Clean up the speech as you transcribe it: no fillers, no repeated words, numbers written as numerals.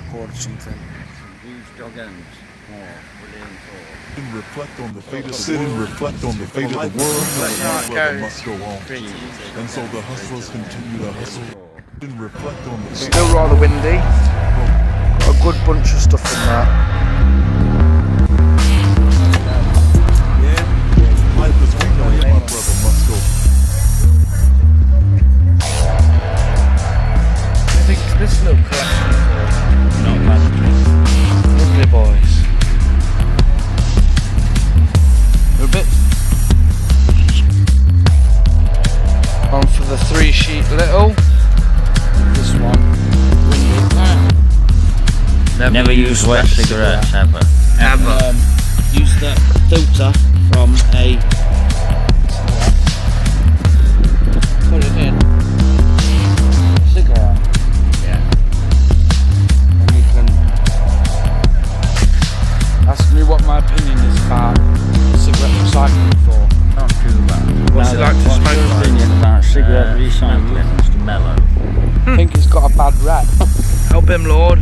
record something. These dog ends. And reflect on the fate of the world. Reflect on the fate of the world. The brother must go on. And so the hustlers continue to hustle. And reflect on the fate. Still rather windy. Got a good bunch of stuff in there. Life as we know it, my brother must go. I think this little collection for Not bad. lovely boys. They're a bit on for the 3-sheet little. This one, windy. Never use wet cigarettes ever. Ever. Use the filter from a. Put it in. Cigarette. Yeah. And you can ask me what my opinion is about cigarette recycling for. Not too bad. What's it like to What's smoke your like? opinion about cigarette recycling, Mr. Mellow? I think it's got a bad rep. Help him, Lord.